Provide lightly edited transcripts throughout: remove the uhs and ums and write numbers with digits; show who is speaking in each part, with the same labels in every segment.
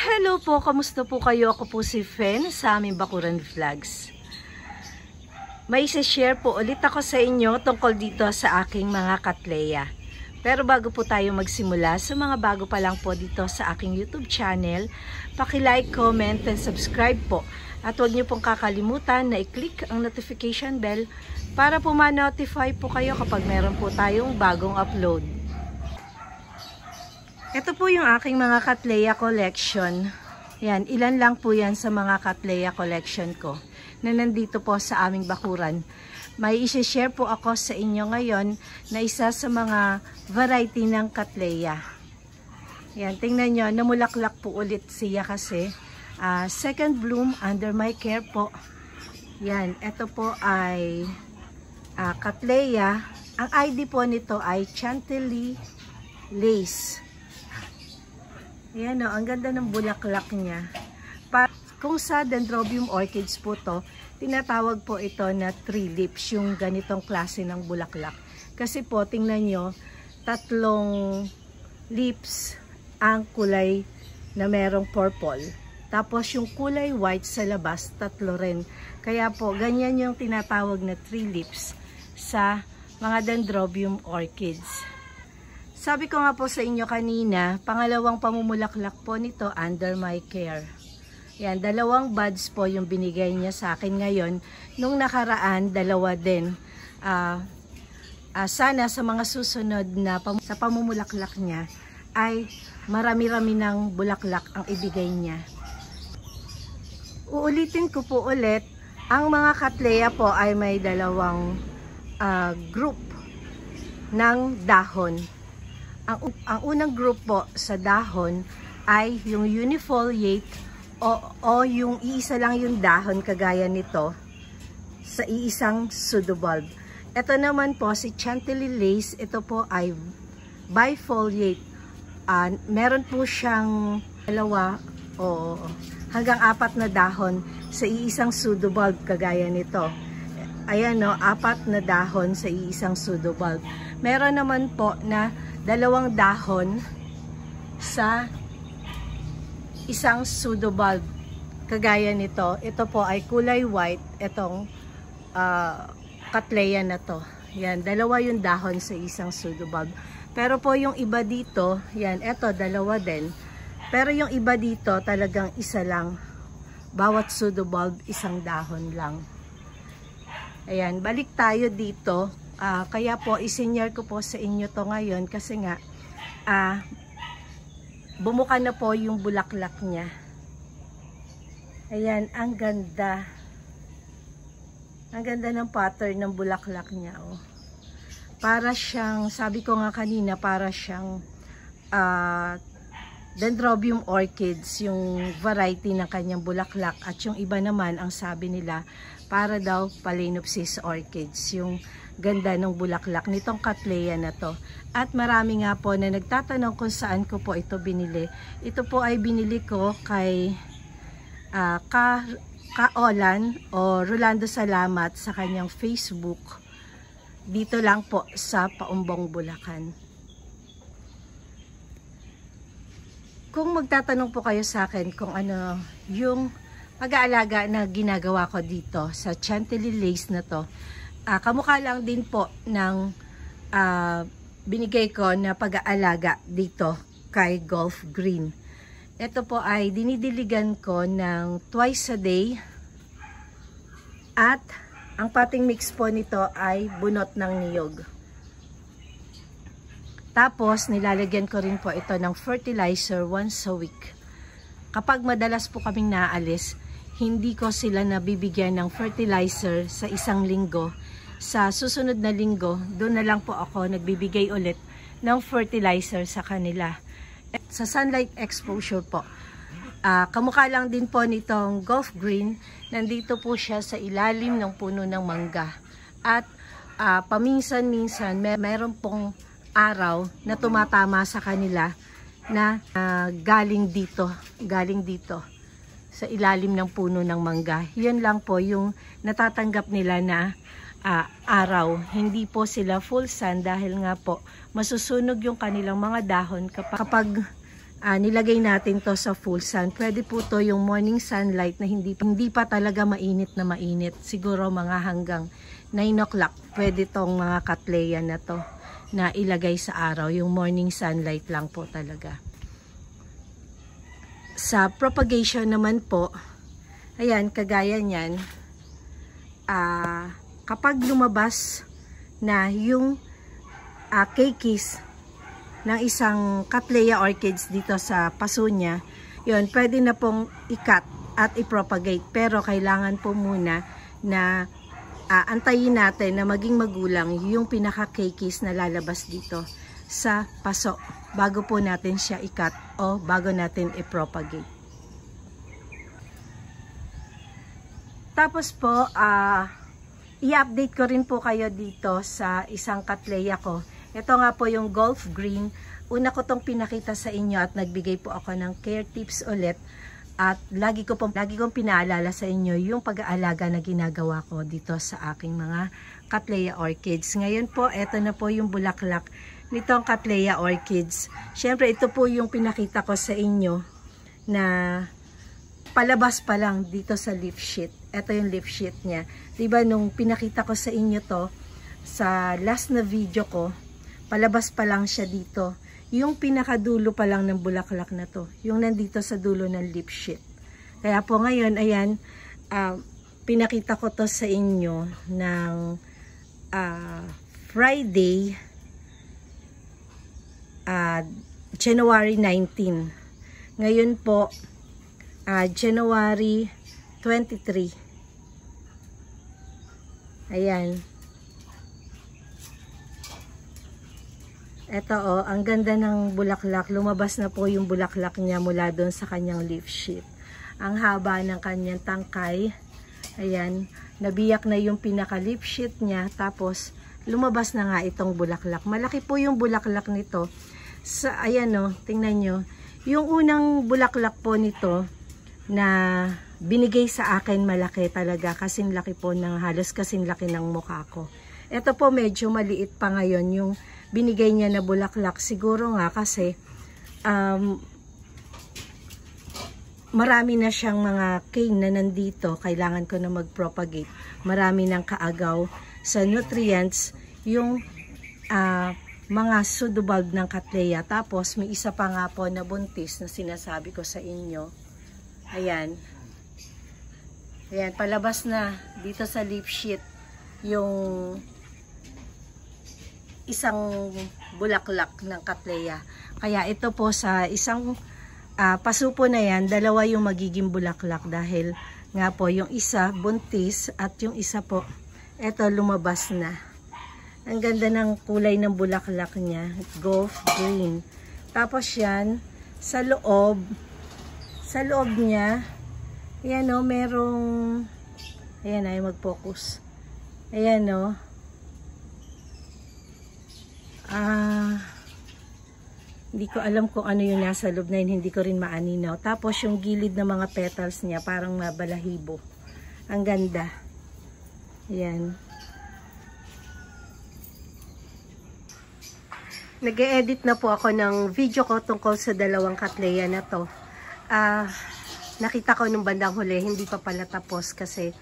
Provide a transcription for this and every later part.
Speaker 1: Hello po, kamusta po kayo? Ako po si Fen sa aming Bakuran Vlogs. May share po ulit ako sa inyo tungkol dito sa aking mga katleya. Pero bago po tayo magsimula, sa mga bago pa lang po dito sa aking YouTube channel, paki-like, comment, and subscribe po. At huwag niyo pong kakalimutan na i-click ang notification bell para po ma-notify po kayo kapag meron po tayong bagong upload. Ito po yung aking mga katleya collection. Yan, ilan lang po yan sa mga katleya collection ko na nandito po sa aming bakuran. May isi-share po ako sa inyo ngayon na isa sa mga variety ng katleya. Yan, tingnan nyo, namulaklak po ulit siya kasi. Second bloom under my care po. Yan, ito po ay katleya. Ang ID po nito ay Chantilly Lace. Ayan o, ang ganda ng bulaklak niya. Kung sa Dendrobium orchids po to, tinatawag po ito na three lips, yung ganitong klase ng bulaklak. Kasi po, tingnan nyo, 3 lips ang kulay na merong purple. Tapos yung kulay white sa labas, 3 rin. Kaya po, ganyan yung tinatawag na three lips sa mga Dendrobium orchids. Sabi ko nga po sa inyo kanina, pangalawang pamumulaklak po nito under my care. Yan, 2 buds po yung binigay niya sa akin ngayon. Nung nakaraan, 2 din. Sana sa mga susunod na sa pamumulaklak niya ay marami-rami ng bulaklak ang ibigay niya. Uulitin ko po ulit, ang mga katleya po ay may 2 group ng dahon. Ang unang group po sa dahon ay yung unifoliate o yung iisa lang yung dahon kagaya nito sa iisang pseudobulb. Ito naman po si Chantilly Lace, ito po ay bifoliate. Meron po siyang 2 o hanggang 4 na dahon sa iisang pseudobulb kagaya nito. Ayan o, 4 na dahon sa iisang pseudobulb. Meron naman po na 2 dahon sa isang pseudobulb kagaya nito. Ito po ay kulay white, itong katleya na to. Yan, 2 yung dahon sa isang pseudobulb. Pero po yung iba dito, yan, ito 2 din. Pero yung iba dito talagang isa lang. Bawat pseudobulb isang dahon lang. Ayan, balik tayo dito. Kaya po isinyer ko po sa inyo to ngayon kasi nga bumuka na po yung bulaklak niya. Ayan, ang ganda. Ang ganda ng pattern ng bulaklak niya. Oh. Para siyang, sabi ko nga kanina, para siyang Dendrobium orchids, yung variety ng kanyang bulaklak. At yung iba naman, ang sabi nila, para daw Phalaenopsis orchids, yung ganda ng bulaklak nitong katleya na to. At marami nga po na nagtatanong kung saan ko po ito binili. Ito po ay binili ko kay Kaolan o Rolando Salamat sa kanyang Facebook. Dito lang po sa Paumbong, Bulacan. Kung magtatanong po kayo sa akin kung ano yung pag-aalaga na ginagawa ko dito sa Chantilly Lace na to, kamukha lang din po ng binigay ko na pag-aalaga dito kay Gulf Green. Ito po ay dinidiligan ko ng twice a day at ang potting mix po nito ay bunot ng niyog. Tapos nilalagyan ko rin po ito ng fertilizer once a week. Kapag madalas po kaming naalis, hindi ko sila nabibigyan ng fertilizer sa isang linggo. Sa susunod na linggo, doon na lang po ako nagbibigay ulit ng fertilizer sa kanila. Sa sunlight exposure po. Kamukha lang din po nitong Gulf Green. Nandito po siya sa ilalim ng puno ng mangga. At paminsan-minsan, meron pong araw na tumatama sa kanila na galing dito sa ilalim ng puno ng mangga. Yun lang po yung natatanggap nila na araw. Hindi po sila full sun dahil nga po masusunog yung kanilang mga dahon kapag nilagay natin to sa full sun. Pwede po to yung morning sunlight na hindi pa talaga mainit na mainit. Siguro mga hanggang 9 o'clock. Pwede tong mga cattleya na to na ilagay sa araw. Yung morning sunlight lang po talaga. Sa propagation naman po, ayan, kagaya niyan, kapag lumabas na yung keikis ng isang Cattleya orchids dito sa paso niya, yun, pwede na pong i-cut at i-propagate. Pero kailangan po muna na antayin natin na maging magulang yung pinaka-keikis na lalabas dito sa paso bago po natin siya i-cut o bago natin i-propagate. Tapos po, i-update ko rin po kayo dito sa isang Cattleya ko. Ito nga po yung Gulf Green. Una ko tong pinakita sa inyo at nagbigay po ako ng care tips ulit. At lagi kong pinaalala sa inyo yung pag-aalaga na ginagawa ko dito sa aking mga Cattleya orchids. Ngayon po, ito na po yung bulaklak nitong Cattleya orchids. Siyempre, ito po yung pinakita ko sa inyo na palabas pa lang dito sa leaf sheet. Ito yung leaf sheet niya. Diba nung pinakita ko sa inyo to sa last na video ko, palabas pa lang siya dito. Yung pinakadulo pa lang ng bulaklak na to. Yung nandito sa dulo ng leaf sheet. Kaya po ngayon, ayan, pinakita ko to sa inyo ng Friday, January 19. Ngayon po, January 23. Ayan. Ito ang ganda ng bulaklak. Lumabas na po yung bulaklak niya mula doon sa kanyang leaf sheet. Ang haba ng kanyang tangkay. Ayan. Nabiyak na yung pinaka leaf sheet niya. Tapos, lumabas na nga itong bulaklak. Malaki po yung bulaklak nito. Ayan tingnan nyo. Yung unang bulaklak po nito na binigay sa akin malaki talaga. Kasing laki po halos kasing laki ng mukha ko. Ito po medyo maliit pa ngayon yung binigay niya na bulaklak. Siguro nga kasi marami na siyang mga cane na nandito. Kailangan ko na mag-propagate. Marami ng kaagaw sa nutrients yung mga pseudobulb ng Cattleya. Tapos may isa pa nga po na buntis na sinasabi ko sa inyo. Ayan. Ayan, palabas na dito sa leaf sheet yung isang bulaklak ng Cattleya. Kaya ito po sa isang paso po na yan, dalawa yung magiging bulaklak dahil nga po yung isa buntis at yung isa po eto lumabas na. Ang ganda ng kulay ng bulaklak niya, Gulf Green. Tapos yan sa loob niya, ayan merong, ayan ay mag-focus. Ayan hindi ko alam kung ano yung nasa loob na yun, hindi ko rin maaninaw. Tapos yung gilid ng mga petals niya parang mabalahibo. Ang ganda. Ayan. Nag-e-edit na po ako ng video ko tungkol sa dalawang Cattleya na to. Nakita ko nung bandang huli, hindi pa pala tapos kasi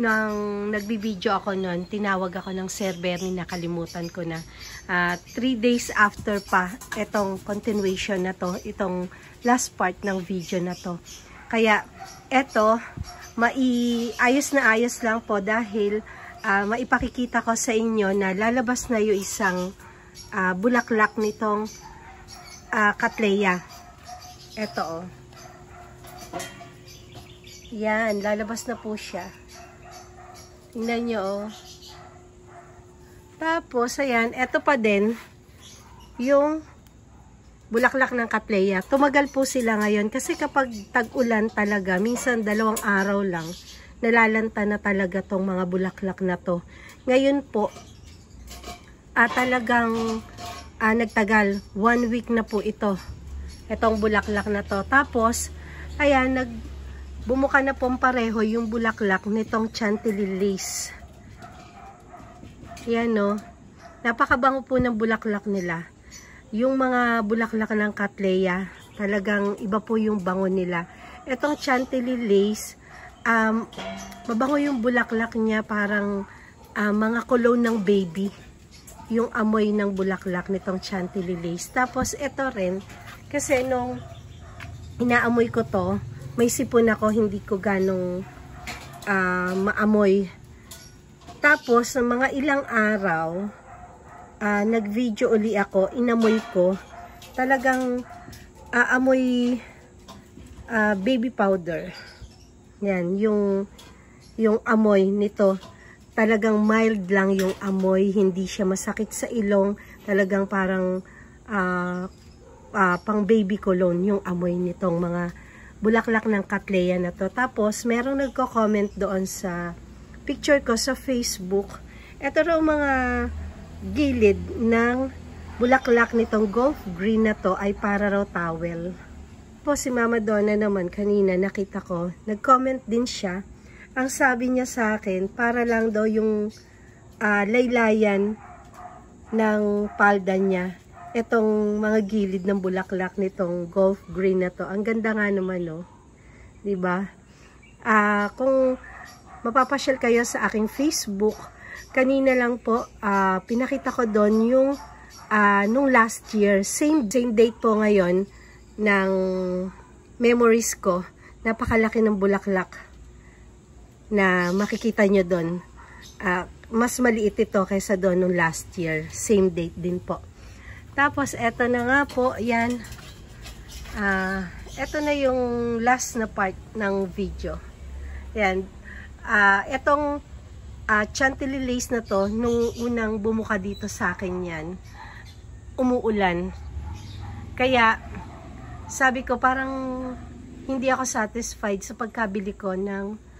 Speaker 1: nang nagbibideo ako noon, tinawag ako ng Sir Bernie, nakalimutan ko na. 3 days after pa itong continuation na to, itong last part ng video na to. Kaya eto, ayos na ayos lang po dahil maipakikita ko sa inyo na lalabas na yung isang bulaklak nitong Cattleya. Eto yan, lalabas na po siya. Tingnan nyo Tapos, ayan, eto pa din yung bulaklak ng Cattleya. Tumagal po sila ngayon kasi kapag tag-ulan talaga, minsan 2 araw lang, nalalanta na talaga tong mga bulaklak na to. Ngayon po, talagang nagtagal. 1 week na po ito. Itong bulaklak na to. Tapos, ayan, bumuka na pong pareho yung bulaklak nitong chantilly lace. Ayan napakabango po ng bulaklak nila. Yung mga bulaklak ng Cattleya, Talagang iba po yung bango nila. Itong Chantilly lace, mabango yung bulaklak niya, parang mga cologne ng baby. Yung amoy ng bulaklak nitong Chantilly lace. Tapos ito rin, kasi nung inaamoy ko to, may sipon ako, hindi ko ganong maamoy. Tapos, ng mga ilang araw, nag-video uli ako, inamoy ko, talagang amoy baby powder. Yan, yung amoy nito, talagang mild lang yung amoy, hindi siya masakit sa ilong, talagang parang pang baby cologne yung amoy nitong mga bulaklak ng Cattleya na to. Tapos, merong nagko-comment doon sa picture ko sa Facebook. Ito raw mga gilid ng bulaklak nitong Gulf Green na to ay para raw towel. Po si Mama Donna naman kanina nakita ko, nag-comment din siya. Ang sabi niya sa akin, para lang daw yung laylayan ng palda niya. Itong mga gilid ng bulaklak nitong Gulf Green na to. Ang ganda nga naman, no? 'Di ba? Kung mapapasyal kayo sa aking Facebook, kanina lang po pinakita ko doon yung nung last year, same date po ngayon ng memories ko. Napakalaki ng bulaklak na makikita nyo doon. Mas maliit ito kaysa doon nung last year. Same date din po. Tapos, eto na nga po, yan. Eto na yung last na part ng video. Yan. Etong Chantilly lace na to, nung unang bumuka dito sa akin yan, umuulan. Kaya, sabi ko, parang hindi ako satisfied sa pagkabili ko ng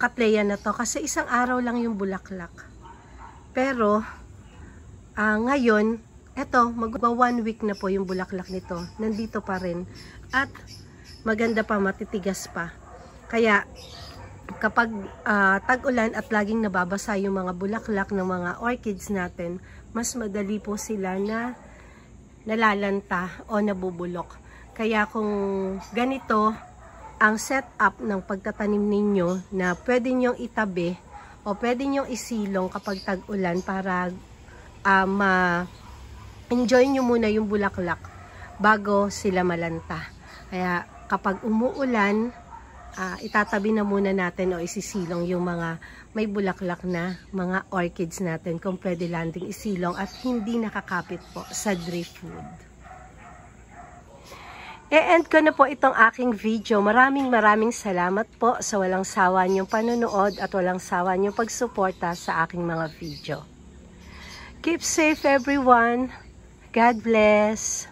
Speaker 1: Cattleya na to. Kasi isang araw lang yung bulaklak. Pero, ngayon, eto, magwa 1 week na po yung bulaklak nito. Nandito pa rin. At, maganda pa, matitigas pa. Kaya, kapag tag-ulan at laging nababasa yung mga bulaklak ng mga orchids natin, mas madali po sila na nalalanta o nabubulok. Kaya kung ganito ang setup ng pagtatanim ninyo na pwede nyong itabi o pwede nyong isilong kapag tag-ulan para ma-enjoy nyo muna yung bulaklak bago sila malanta. Kaya kapag umuulan, itatabi na muna natin o isisilong yung mga may bulaklak na mga orchids natin kung pwede landing isilong at hindi nakakapit po sa driftwood. E-end ko na po itong aking video. Maraming salamat po sa walang sawa niyong panonood at walang sawa niyong pagsuporta sa aking mga video. Keep safe everyone. God bless.